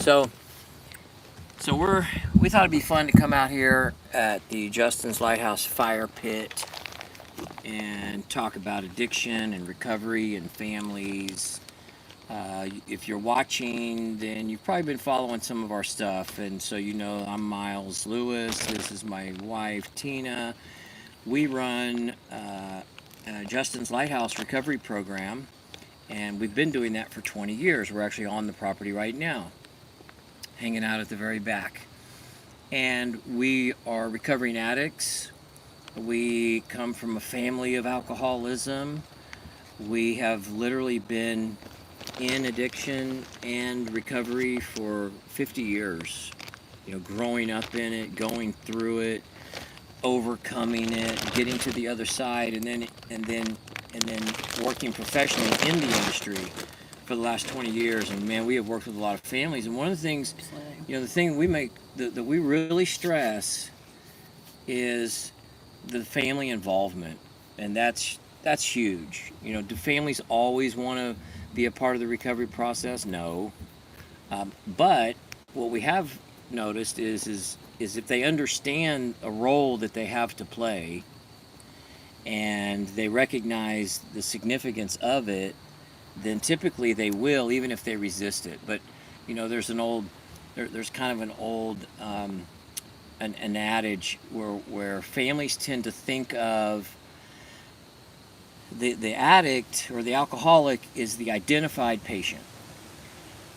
So, we thought it'd be fun to come out here at the Justin's Lighthouse Fire Pit and talk about addiction and recovery and families. If you're watching, then you've probably been following some of our stuff, and so you know I'm Miles Lewis. This is my wife Tina. We run Justin's Lighthouse Recovery Program, and we've been doing that for 20 years. We're actually on the property right now, hanging out at the very back. And we are recovering addicts. We come from a family of alcoholism. We have literally been in addiction and recovery for 50 years. You know, growing up in it, going through it, overcoming it, getting to the other side, and then working professionally in the industry for the last 20 years. And man, we have worked with a lot of families. And one of the things, the thing we make that we really stress is the family involvement, and that's huge. Do families always want to be a part of the recovery process? No, but what we have noticed is if they understand a role that they have to play, and they recognize the significance of it, then typically they will, even if they resist it. But there's kind of an old an adage where families tend to think of the addict or the alcoholic is the identified patient.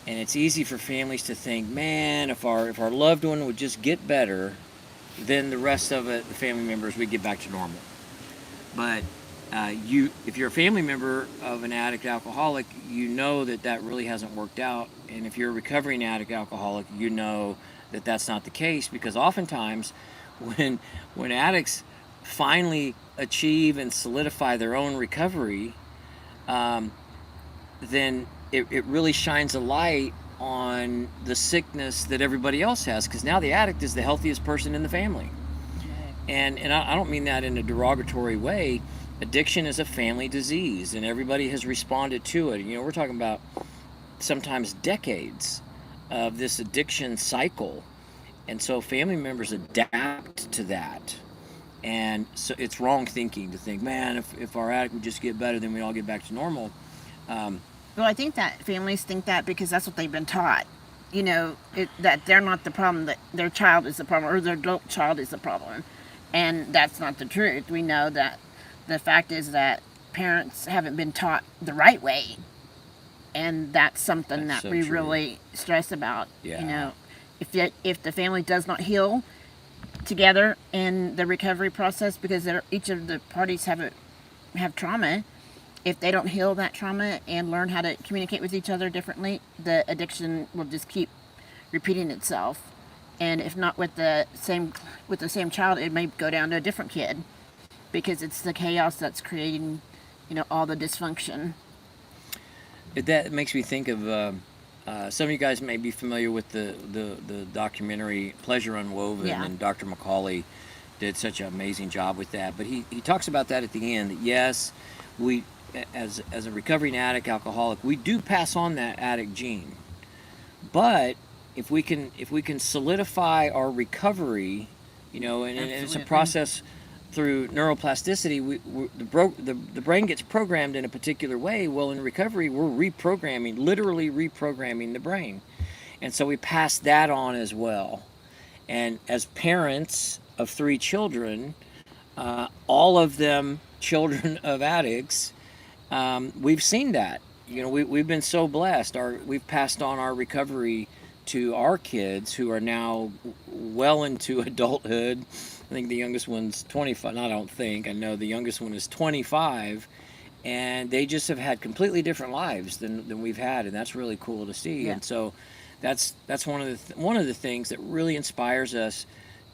And it's easy for families to think, man, if our loved one would just get better, then the rest of it, the family members, would get back to normal. But if you're a family member of an addict alcoholic, you know that really hasn't worked out. And if you're a recovering addict alcoholic, you know that that's not the case, because oftentimes when addicts finally achieve and solidify their own recovery, then it really shines a light on the sickness that everybody else has, because now the addict is the healthiest person in the family. And I don't mean that in a derogatory way. Addiction is a family disease, and everybody has responded to it. We're talking about sometimes decades of this addiction cycle, and so family members adapt to that. And so it's wrong thinking to think, man, if our addict would just get better, then we all get back to normal. Well, I think that families think that because that's what they've been taught. That they're not the problem, that their child is the problem, or their adult child is the problem. And that's not the truth. We know that the fact is that parents haven't been taught the right way. And that's something that we really stress about. Yeah. If the family does not heal together in the recovery process, because each of the parties have trauma, if they don't heal that trauma and learn how to communicate with each other differently, the addiction will just keep repeating itself. And if not with the same child, it may go down to a different kid, because it's the chaos that's creating, all the dysfunction. That makes me think of some of you guys may be familiar with the documentary Pleasure Unwoven, Yeah. and Dr. McCauley did such an amazing job with that. But he talks about that at the end, that yes, we as a recovering addict alcoholic, we do pass on that addict gene, but if we can solidify our recovery, and it's a process through neuroplasticity. The brain gets programmed in a particular way. Well, in recovery, we're literally reprogramming the brain, and so we pass that on as well. And as parents of 3 children, all of them children of addicts, we've seen that. We've been so blessed. We've passed on our recovery to our kids, who are now well into adulthood. I think the youngest one's 25. I know the youngest one is 25, and they just have had completely different lives than we've had, and that's really cool to see. Yeah. And so that's one of the things that really inspires us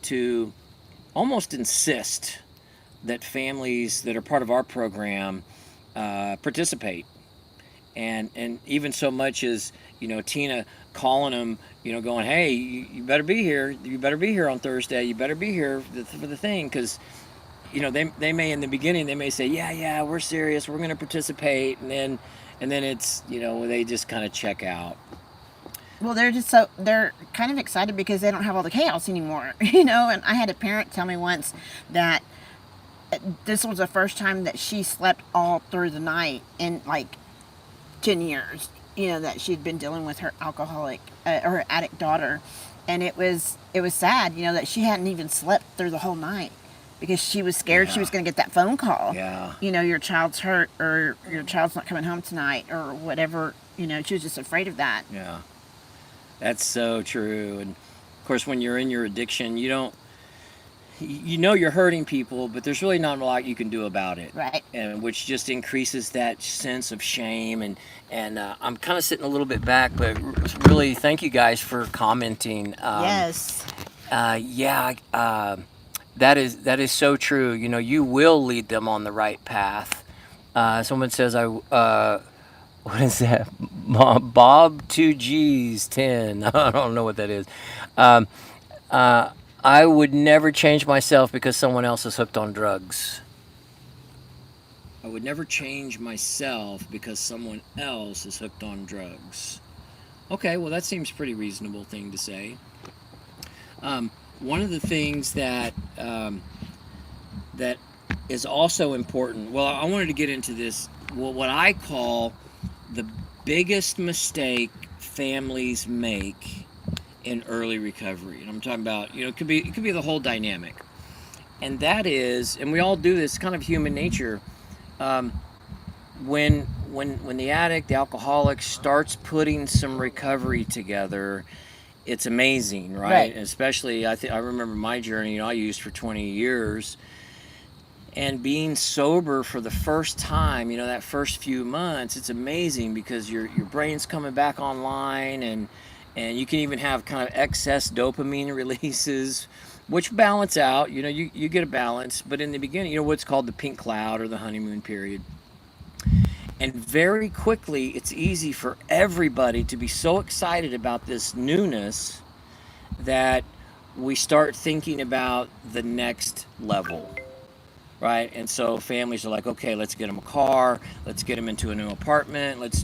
to almost insist that families that are part of our program participate. And even so much as, Tina calling them, going, hey, you better be here. You better be here on Thursday. You better be here for the thing, because, they may, in the beginning, they may say, yeah, we're serious, we're going to participate, and then it's, they just kind of check out. Well, they're kind of excited because they don't have all the chaos anymore, And I had a parent tell me once that this was the first time that she slept all through the night in like 10 years. That she'd been dealing with her alcoholic or her addict daughter, and it was sad. That she hadn't even slept through the whole night because she was scared she was going to get that phone call. Yeah. Your child's hurt or your child's not coming home tonight or whatever. She was just afraid of that. Yeah. That's so true. And of course, when you're in your addiction, you're hurting people, but there's really not a lot you can do about it. Right. And which just increases that sense of shame. And I'm kind of sitting a little bit back, but really thank you guys for commenting. Yes. That is so true. You will lead them on the right path. Someone says, what is that? Bob 2G's 10. I don't know what that is. I would never change myself because someone else is hooked on drugs. I would never change myself because someone else is hooked on drugs. Okay, well that seems pretty reasonable thing to say. One of the things that that is also important. Well, I wanted to get into this. Well, what I call the biggest mistake families make in early recovery, and I'm talking about, it could be the whole dynamic, and that is, and we all do this, kind of human nature. When the addict, the alcoholic, starts putting some recovery together, it's amazing, right? And especially, I remember my journey. I used for 20 years. And being sober for the first time, that first few months, it's amazing because your brain's coming back online, and you can even have kind of excess dopamine releases, which balance out. You get a balance, but in the beginning, what's called the pink cloud or the honeymoon period. And very quickly, it's easy for everybody to be so excited about this newness that we start thinking about the next level. Right, and so families are like, okay, let's get them a car, let's get them into a new apartment, let's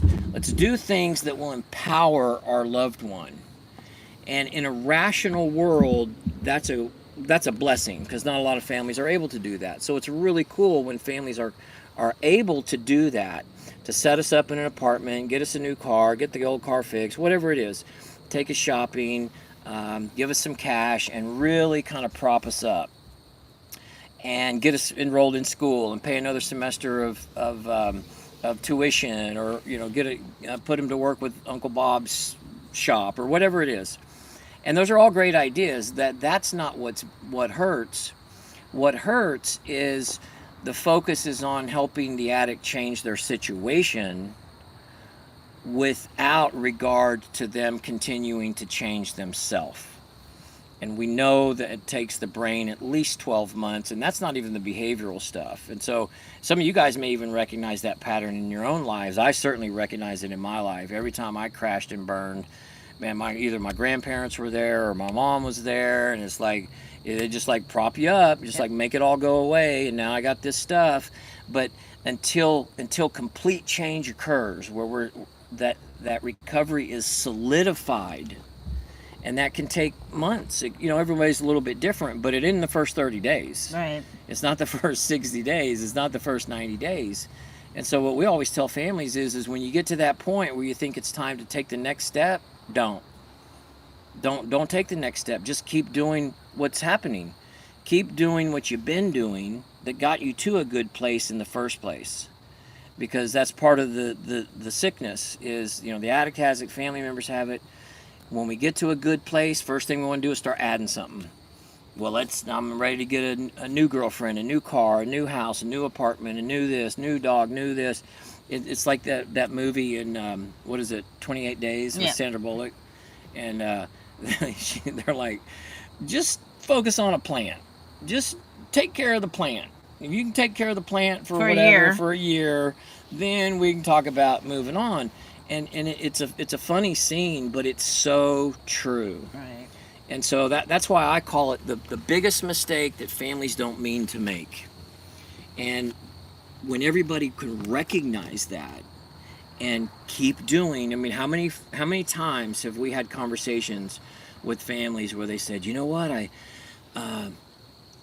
do things that will empower our loved one. And in a rational world, that's a blessing, because not a lot of families are able to do that. So it's really cool when families are able to do that, to set us up in an apartment, get us a new car, get the old car fixed, whatever it is, take us shopping, give us some cash, and really kind of prop us up. And get us enrolled in school and pay another semester of tuition, or put him to work with Uncle Bob's shop or whatever it is. And those are all great ideas. That's not what hurts. What hurts is the focus is on helping the addict change their situation without regard to them continuing to change themselves. And we know that it takes the brain at least 12 months, and that's not even the behavioral stuff. And so some of you guys may even recognize that pattern in your own lives. I certainly recognize it in my life. Every time I crashed and burned, man, either my grandparents were there or my mom was there, and it's like, they just like prop you up, just like make it all go away, and now I got this stuff. But until complete change occurs, where that recovery is solidified, and that can take months. Everybody's a little bit different, but it in the first 30 days. Right. It's not the first 60 days. It's not the first 90 days. And so what we always tell families is when you get to that point where you think it's time to take the next step, don't take the next step. Just keep doing what's happening. Keep doing what you've been doing that got you to a good place in the first place. Because that's part of the sickness is, the addict has it, family members have it. When we get to a good place, first thing we want to do is start adding something. Well, I'm ready to get a new girlfriend, a new car, a new house, a new apartment, a new this, new dog, new this. It's like that movie in, 28 Days with Sandra Bullock. And they're like, just focus on a plant. Just take care of the plant. If you can take care of the plant for a year, then we can talk about moving on. And it's a funny scene, but it's so true. Right. And so that's why I call it the biggest mistake that families don't mean to make. And when everybody can recognize that and keep doing. I mean, how many times have we had conversations with families where they said, you know what,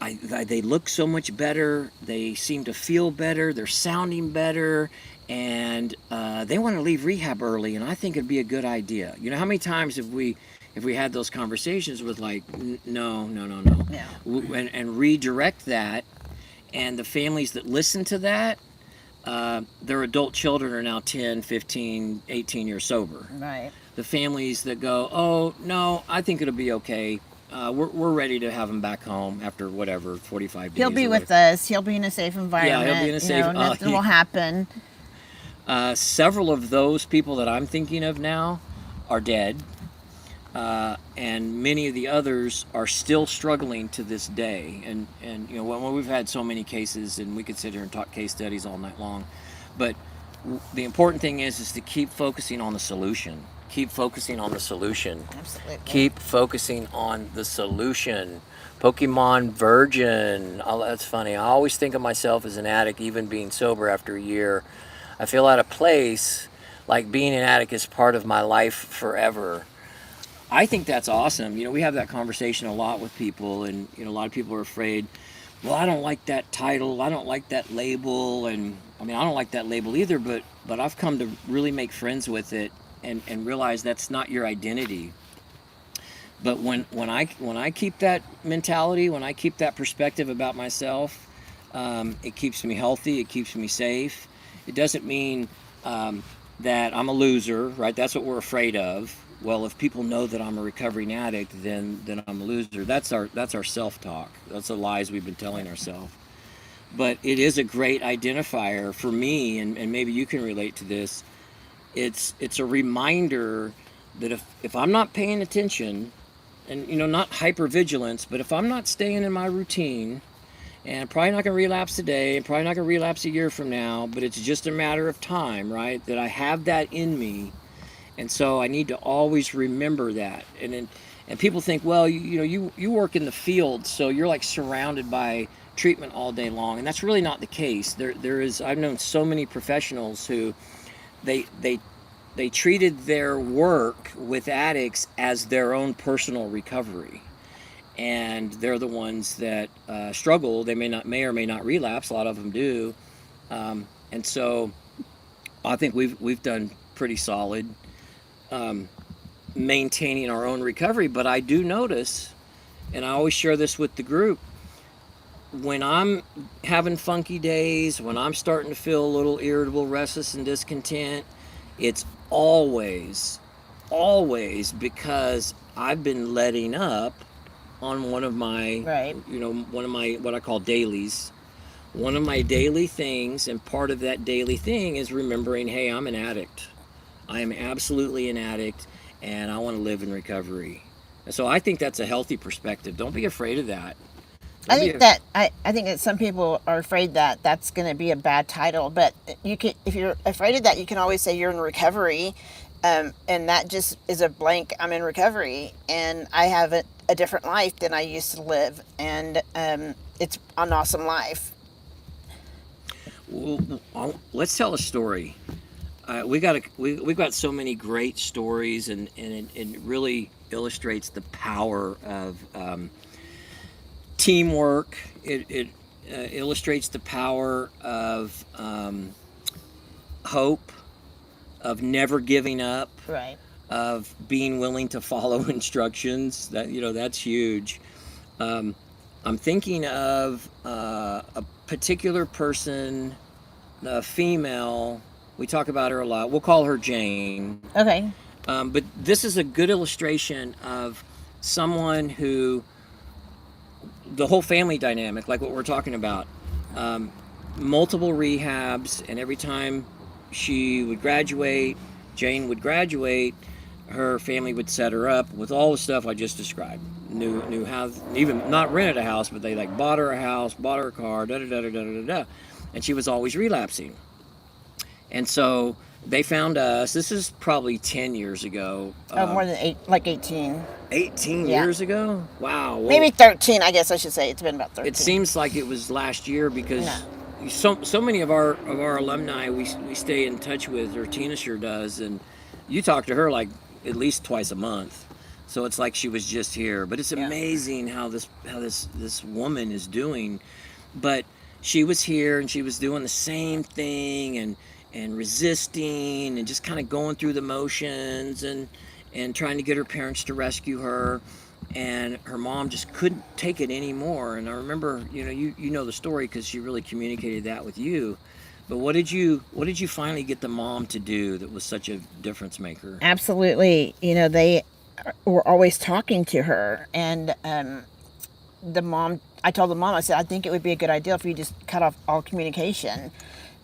they look so much better, they seem to feel better, they're sounding better, and they want to leave rehab early, and I think it'd be a good idea. You know, how many times have we if we had those conversations with like, no, no, no, no, Yeah. and redirect that, and the families that listen to that, their adult children are now 10, 15, 18 years sober. Right. The families that go, oh, no, I think it'll be okay. We're ready to have him back home after whatever, 45 days. He'll be with us. He'll be in a safe environment. Yeah, he'll be in a safe. Nothing will happen. Several of those people that I'm thinking of now are dead, and many of the others are still struggling to this day. And you know, when we've had so many cases, and we could sit here and talk case studies all night long, but the important thing is to keep focusing on the solution. Keep focusing on the solution. Absolutely. Keep focusing on the solution. Pokemon Virgin. Oh, that's funny. I always think of myself as an addict, even being sober after a year. I feel out of place, like being an addict is part of my life forever. I think that's awesome. You know, we have that conversation a lot with people, and you know, a lot of people are afraid, well, I don't like that title, I don't like that label, and I mean, I don't like that label either, but I've come to really make friends with it and realize that's not your identity. But when I keep that mentality, when I keep that perspective about myself, it keeps me healthy, it keeps me safe. It doesn't mean that I'm a loser, right? That's what we're afraid of. Well, if people know that I'm a recovering addict, then I'm a loser. That's our self-talk. That's the lies we've been telling ourselves. But it is a great identifier for me, and maybe you can relate to this. It's a reminder that if I'm not paying attention, and you know, not hypervigilance, but if I'm not staying in my routine, and I'm probably not going to relapse today, and probably not going to relapse a year from now, but it's just a matter of time, right? That I have that in me, and so I need to always remember that. And people think, well, you work in the field, so you're like surrounded by treatment all day long, and that's really not the case. I've known so many professionals who they treated their work with addicts as their own personal recovery, and they're the ones that struggle. They may or may not relapse. A lot of them do, and so I think we've done pretty solid maintaining our own recovery. But I do notice, and I always share this with the group, when I'm having funky days, when I'm starting to feel a little irritable, restless, and discontent, it's always because I've been letting up on one of my, right. One of my, what I call dailies. One of my daily things, and part of that daily thing is remembering, hey, I'm an addict. I am absolutely an addict, and I want to live in recovery. And so I think that's a healthy perspective. Don't be afraid of that. I think that some people are afraid that that's going to be a bad title, but if you're afraid of that, you can always say you're in recovery, and that just is a blank. I'm in recovery, and I have a different life than I used to live, and it's an awesome life. Well, let's tell a story. We've got so many great stories, and it really illustrates the power of teamwork. It illustrates the power of hope, of never giving up, Right. of being willing to follow instructions. That's huge. I'm thinking of a particular person, a female. We talk about her a lot. We'll call her Jane. Okay. But this is a good illustration of someone who, the whole family dynamic, like what we're talking about, multiple rehabs, and every time she would graduate, Jane would graduate, her family would set her up with all the stuff I just described. New house, even not rented a house, but they like bought her a house, bought her a car, da. And she was always relapsing. And so they found us. This is probably 10 years ago. More than 18. 18 Yeah. years ago? Wow. Well, Maybe 13, I guess I should say. It's been about 13. it seems like it was last year because No. so many of our alumni we stay in touch with, or Tina sure does, and you talk to her like at least twice a month. So it's like she was just here. But it's Yeah. amazing how this woman is doing. But she was here and she was doing the same thing and resisting and just kind of going through the motions and trying to get her parents to rescue her, and her mom just couldn't take it anymore. And I remember, you know the story because she really communicated that with you. But what did you finally get the mom to do that was such a difference maker? Absolutely. They were always talking to her, and I told the mom, I said, I think it would be a good idea if you just cut off all communication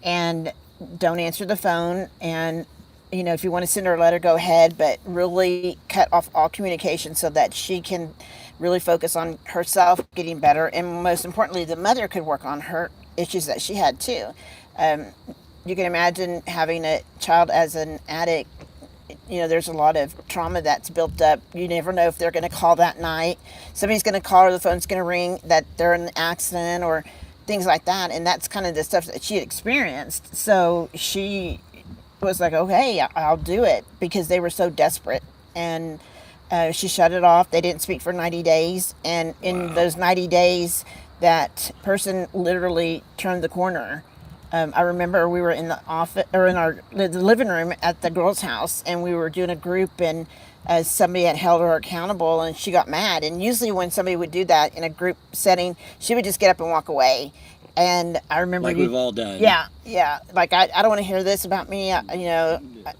and don't answer the phone. And, if you want to send her a letter, go ahead, but really cut off all communication so that she can really focus on herself getting better. And most importantly, the mother could work on her issues that she had too. You can imagine having a child as an addict. There's a lot of trauma that's built up. You never know if they're going to call that night. Somebody's going to call her, the phone's going to ring, that they're in an accident or things like that. And that's kind of the stuff that she had experienced. So she was like, okay, I'll do it, because they were so desperate. And she shut it off. They didn't speak for 90 days. And in those 90 days, that person literally turned the corner. I remember we were in the office, or in the living room at the girls' house, and we were doing a group, and somebody had held her accountable, and she got mad. And usually when somebody would do that in a group setting, she would just get up and walk away. And I remember, like we've all done. Yeah. Like, I don't want to hear this about me.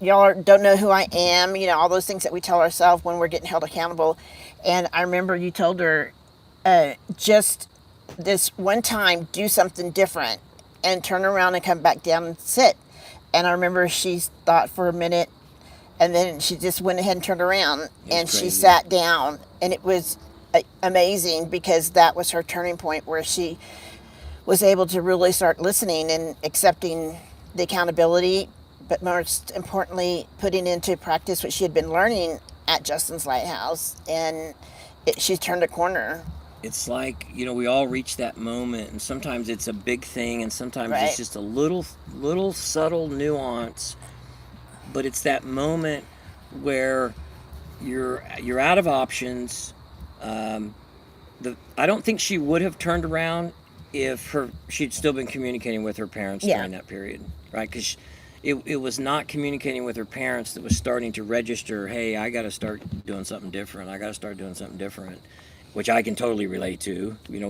Y'all don't know who I am. All those things that we tell ourselves when we're getting held accountable. And I remember you told her, just this one time, do something different and turn around and come back down and sit. And I remember she thought for a minute, and then she just went ahead and turned around, and she sat down. And it was amazing, because that was her turning point, where she was able to really start listening and accepting the accountability, but most importantly, putting into practice what she had been learning at Justin's Lighthouse. And she turned a corner. It's like, we all reach that moment, and sometimes it's a big thing, and sometimes it's just a little subtle nuance, but it's that moment where you're out of options. I don't think she would have turned around if she'd still been communicating with her parents during that period, right? Because it was not communicating with her parents that was starting to register, hey, I got to start doing something different. I got to start doing something different, which I can totally relate to. We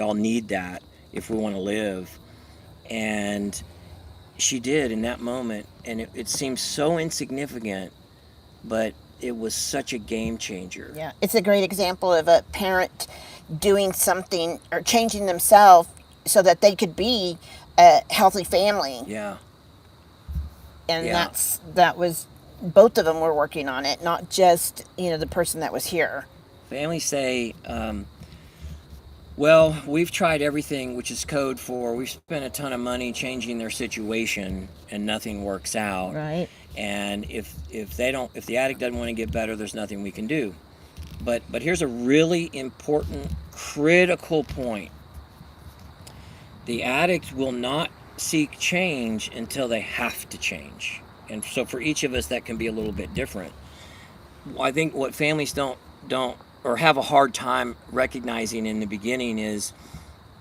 all need that if we want to live. And she did in that moment, and it seems so insignificant, but it was such a game changer. Yeah, it's a great example of a parent doing something or changing themselves so that they could be a healthy family. Yeah. And that was, both of them were working on it, not just, the person that was here. Families say, well, we've tried everything, which is code for we've spent a ton of money changing their situation and nothing works out. Right. And if the addict doesn't want to get better, there's nothing we can do. But here's a really important, critical point. The addict will not seek change until they have to change. And so for each of us, that can be a little bit different. I think what families don't or have a hard time recognizing in the beginning is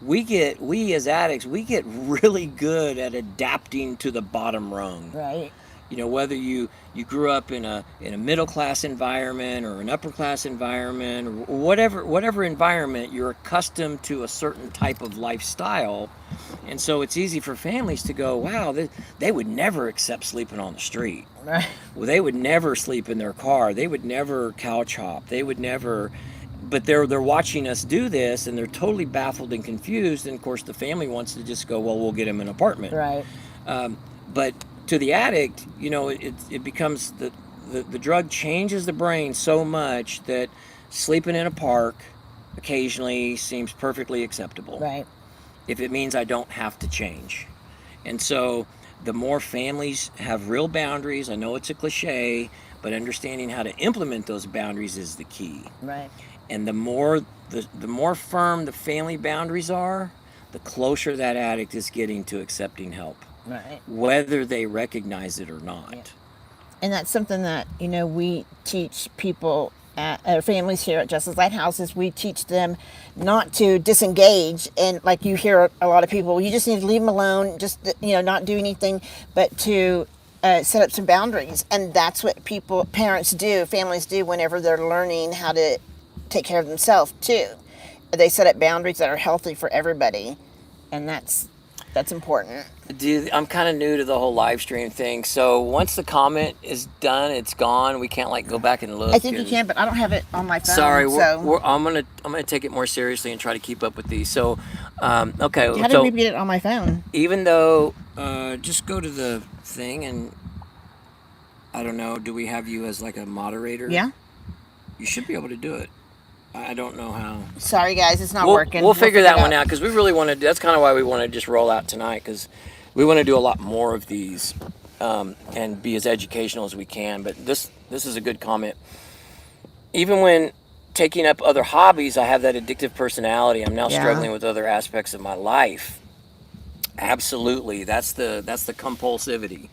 we as addicts, we get really good at adapting to the bottom rung. Right. Whether you grew up in a middle class environment or an upper class environment, or whatever environment, you're accustomed to a certain type of lifestyle. And so it's easy for families to go, wow, they would never accept sleeping on the street. Right. Well, they would never sleep in their car. They would never couch hop. They would never. But they're watching us do this, and they're totally baffled and confused. And of course, the family wants to just go, well, we'll get them an apartment. Right. But to the addict, it becomes the drug changes the brain so much that sleeping in a park occasionally seems perfectly acceptable. Right. If it means I don't have to change. And so the more families have real boundaries, I know it's a cliche, but understanding how to implement those boundaries is the key. Right. And the more firm the family boundaries are, the closer that addict is getting to accepting help, Right. whether they recognize it or not. Yeah. And that's something that, we teach people at our families here at Justice Lighthouse is we teach them not to disengage. And like you hear a lot of people, you just need to leave them alone, just, not do anything, but to set up some boundaries. And that's what parents do, families do whenever they're learning how to take care of themselves too. They set up boundaries that are healthy for everybody. And that's important. I'm kind of new to the whole live stream thing, so once the comment is done, it's gone. We can't like go back and look. I think you can, but I don't have it on my phone. Sorry, so I'm gonna take it more seriously and try to keep up with these. So, okay. How did we get it on my phone? Even though, just go to the thing and I don't know. Do we have you as like a moderator? Yeah. You should be able to do it. I don't know how. Sorry, guys, it's not working. We'll figure that one out because we really want to. That's kind of why we want to just roll out tonight because we want to do a lot more of these and be as educational as we can. But this is a good comment. Even when taking up other hobbies, I have that addictive personality. I'm now struggling with other aspects of my life. Absolutely, that's the compulsivity,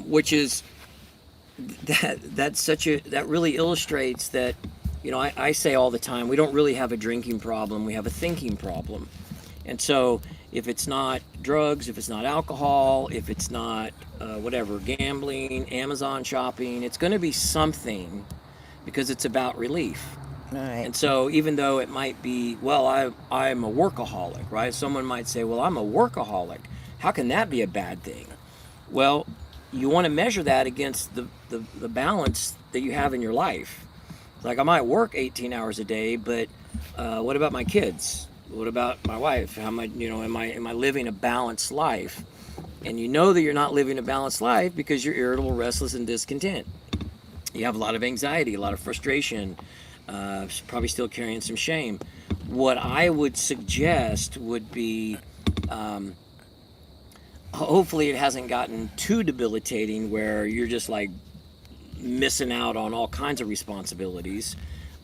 which is that really illustrates that. I say all the time, we don't really have a drinking problem, we have a thinking problem. And so if it's not drugs, if it's not alcohol, if it's not gambling, Amazon shopping, it's going to be something because it's about relief. Right. And so even though it might be, I'm a workaholic, right? Someone might say, well, I'm a workaholic. How can that be a bad thing? Well, you want to measure that against the balance that you have in your life. Like I might work 18 hours a day, but what about my kids? What about my wife? How am I living a balanced life? And you know that you're not living a balanced life because you're irritable, restless, and discontent. You have a lot of anxiety, a lot of frustration, probably still carrying some shame. What I would suggest would be, hopefully it hasn't gotten too debilitating where you're just like missing out on all kinds of responsibilities,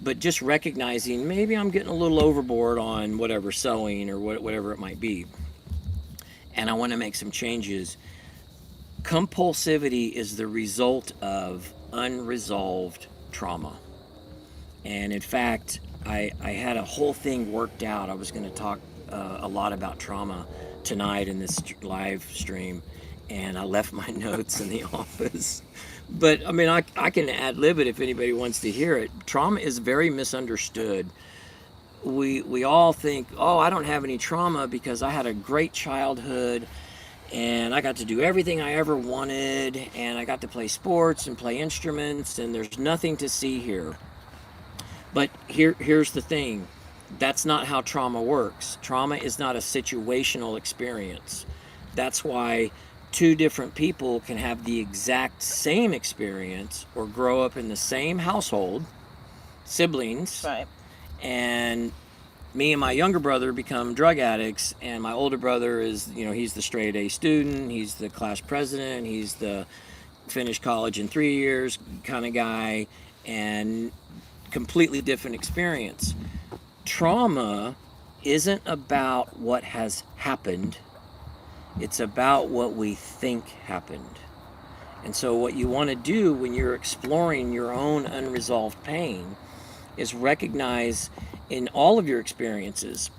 but just recognizing maybe I'm getting a little overboard on whatever sewing or whatever it might be, and I want to make some changes. Compulsivity is the result of unresolved trauma, and in fact, I had a whole thing worked out. I was going to talk a lot about trauma tonight in this live stream, and I left my notes in the office. But I mean, I can ad-lib it if anybody wants to hear it. Trauma is very misunderstood. We all think, oh, I don't have any trauma because I had a great childhood and I got to do everything I ever wanted and I got to play sports and play instruments and there's nothing to see here. But here's the thing. That's not how trauma works. Trauma is not a situational experience. That's why two different people can have the exact same experience or grow up in the same household, siblings, Right. and me and my younger brother become drug addicts, and my older brother is, he's the straight A student, he's the class president, he's the finished college in 3 years kind of guy, and completely different experience. Trauma isn't about what has happened. It's about what we think happened. And so what you want to do when you're exploring your own unresolved pain is recognize in all of your experiences,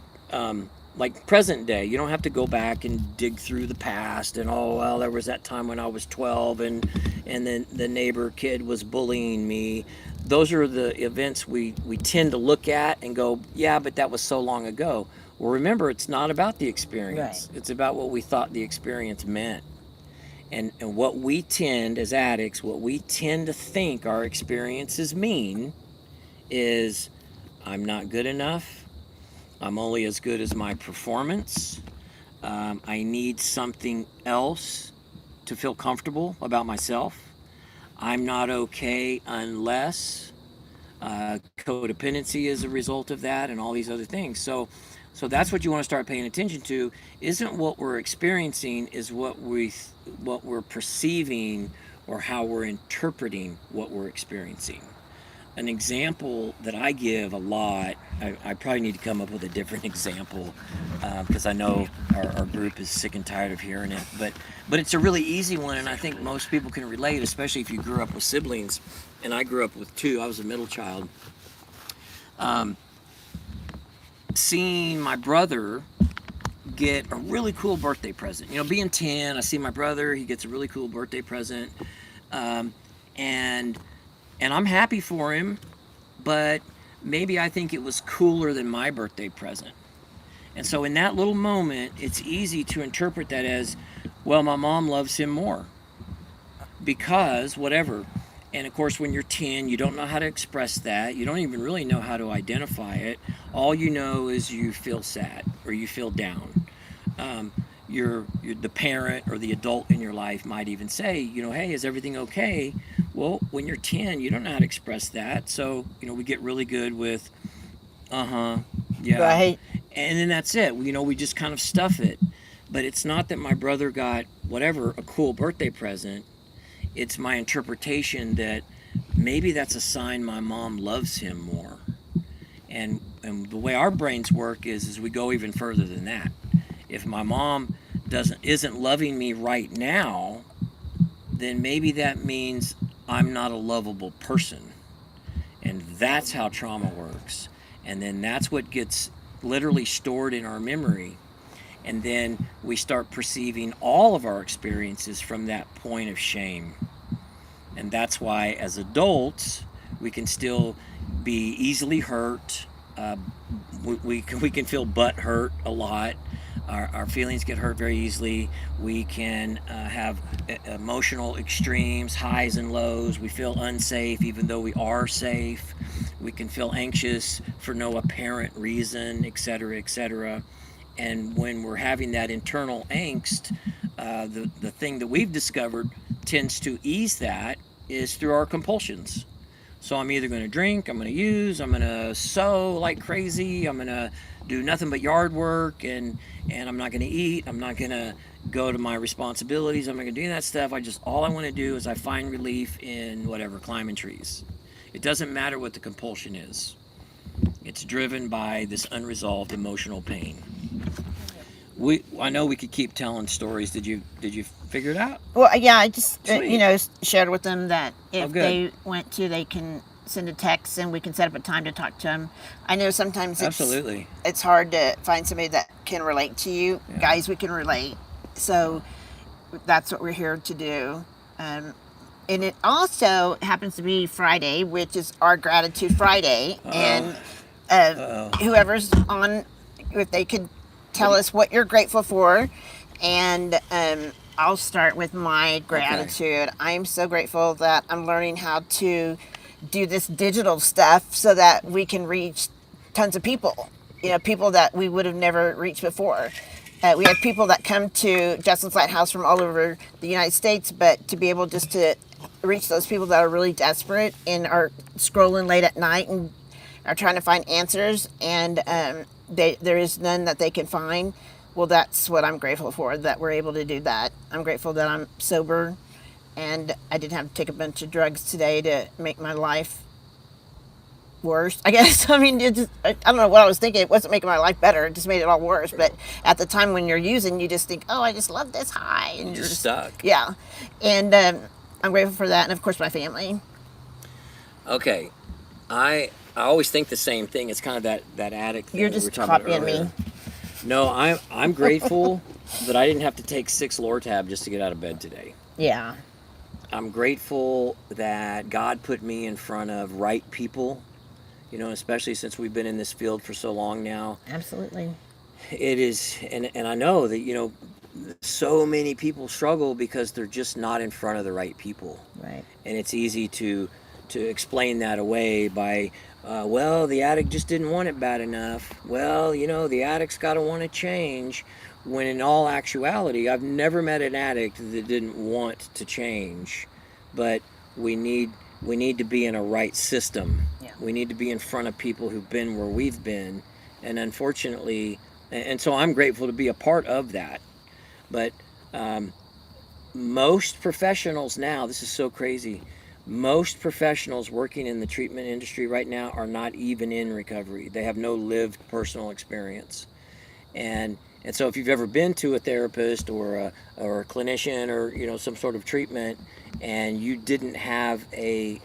like present day, you don't have to go back and dig through the past and, there was that time when I was 12 and then the neighbor kid was bullying me. Those are the events we tend to look at and go, yeah, but that was so long ago. Well, remember, it's not about the experience. Right. It's about what we thought the experience meant. And what we tend, as addicts, what we tend to think our experiences mean is, I'm not good enough. I'm only as good as my performance. I need something else to feel comfortable about myself. I'm not okay unless codependency is a result of that and all these other things. So that's what you want to start paying attention to. Isn't what we're experiencing, is what we're perceiving or how we're interpreting what we're experiencing. an example that I give a lot. I probably need to come up with a different example because I know our group is sick and tired of hearing it. But it's a really easy one, and I think most people can relate, especially if you grew up with siblings. And I grew up with two. I was a middle child. Seeing my brother get a really cool birthday present. You know, being 10, I see my brother. He gets a really cool birthday present, and I'm happy for him. But maybe I think it was cooler than my birthday present. And so in that little moment, it's easy to interpret that as, well, my mom loves him more because whatever. And of course, when you're 10, you don't know how to express that. You don't even really know how to identify it. All you know is you feel sad or you feel down. You're the parent or the adult in your life might even say, you know, hey, is everything okay? Well, when you're 10, you don't know how to express that. So, you know, we get really good with, yeah. Right. And then that's it. You know, we just kind of stuff it. But it's not that my brother got whatever, a cool birthday present. It's my interpretation that maybe that's a sign my mom loves him more. And the way our brains work is we go even further than that. If my mom isn't loving me right now, then maybe that means I'm not a lovable person. And that's how trauma works. And then that's what gets literally stored in our memory. And then we start perceiving all of our experiences from that point of shame. And that's why as adults, we can still be easily hurt. We can feel butt hurt a lot. Our feelings get hurt very easily. We can have emotional extremes, highs and lows. We feel unsafe even though we are safe. We can feel anxious for no apparent reason, etc., etc. And when we're having that internal angst, the thing that we've discovered tends to ease that is through our compulsions. So I'm either going to drink, I'm going to use, I'm going to sew like crazy, I'm going to do nothing but yard work, and I'm not going to eat, I'm not going to go to my responsibilities, I'm not going to do that stuff. All I want to do is I find relief in whatever, climbing trees. It doesn't matter what the compulsion is. It's driven by this unresolved emotional pain. I know we could keep telling stories. Did you figure it out? Well, yeah, I just Sweet. shared with them that if good. they want to, they can send a text and we can set up a time to talk to them. I know sometimes Absolutely. it's hard to find somebody that can relate to you. Yeah. Guys, we can relate, so that's what we're here to do. And it also happens to be Friday, which is our Gratitude Friday, and whoever's on, if they could tell us what you're grateful for, and I'll start with my gratitude. I'm so grateful that I'm learning how to do this digital stuff so that we can reach tons of people, people that we would have never reached before. We have people that come to Justin's Lighthouse from all over the United States, but to be able just to reach those people that are really desperate and are scrolling late at night and are trying to find answers, and there is none that they can find. Well, that's what I'm grateful for, that we're able to do that. I'm grateful that I'm sober and I didn't have to take a bunch of drugs today to make my life worse, I guess. I mean, I don't know what I was thinking. It wasn't making my life better. It just made it all worse. But at the time when you're using, you just think, oh, I just love this high. And you're just stuck. Yeah. And I'm grateful for that. And, of course, my family. Okay. I always think the same thing. It's kind of that addict thing. You're just copying me. No, I'm grateful that I didn't have to take 6 Lortab just to get out of bed today. Yeah. I'm grateful that God put me in front of right people, especially since we've been in this field for so long now. Absolutely. It is, and I know that, so many people struggle because they're just not in front of the right people. Right. And it's easy to explain that away by, well, the addict just didn't want it bad enough. Well, the addict's got to want to change. When in all actuality, I've never met an addict that didn't want to change. But we need to be in a right system. Yeah. We need to be in front of people who've been where we've been. And unfortunately, and so I'm grateful to be a part of that. But most professionals now, this is so crazy, Most professionals working in the treatment industry right now are not even in recovery. They have no lived personal experience. And so if you've ever been to a therapist or a clinician or some sort of treatment, and you didn't have a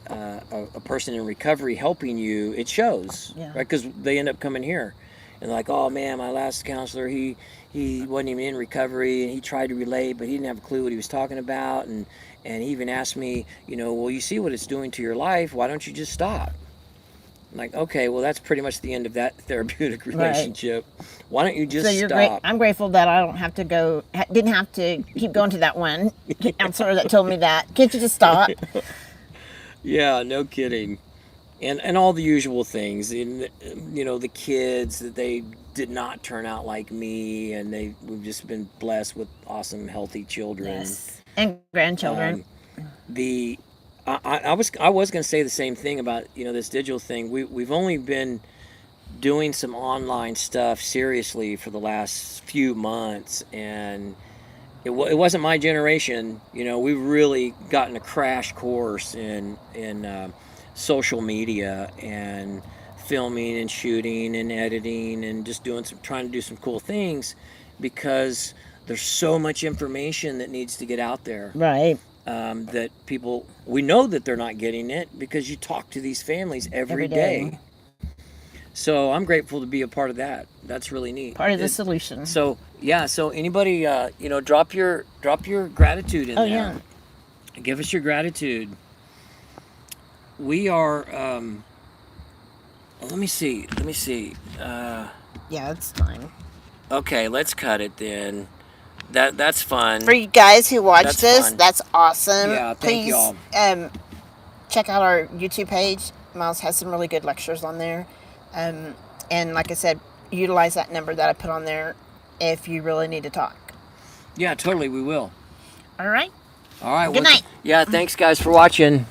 person in recovery helping you, it shows, Yeah. right? Because they end up coming here and like, oh man, my last counselor, he wasn't even in recovery, and he tried to relate, but he didn't have a clue what he was talking about, and he even asked me, well, you see what it's doing to your life, why don't you just stop? I'm like, okay, well, that's pretty much the end of that therapeutic relationship. Why don't you just So stop? I'm grateful that I don't have to didn't have to keep going to that one counselor that told me that. Can't you just stop? Yeah, no kidding. And all the usual things. And, the kids, that they did not turn out like me, and we've just been blessed with awesome, healthy children. Yes. And grandchildren. I was going to say the same thing about this digital thing. We've only been doing some online stuff seriously for the last few months, and it wasn't my generation. We've really gotten a crash course in social media and filming and shooting and editing and just trying to do some cool things, because there's so much information that needs to get out there. Right. That people, we know that they're not getting it because you talk to these families every day. So I'm grateful to be a part of that. That's really neat. Part of the solution. So yeah, so anybody, drop your gratitude in there. Yeah. Give us your gratitude. We are. Let me see. Yeah, it's time. Okay, let's cut it then. That's fun. For you guys who watch That's this, fun. that's awesome. Yeah, thank Please, y'all. check out our YouTube page. Miles has some really good lectures on there. And like I said, utilize that number that I put on there if you really need to talk. Yeah, totally. We will. All right. All right. Good night. Yeah. Thanks, guys, for watching.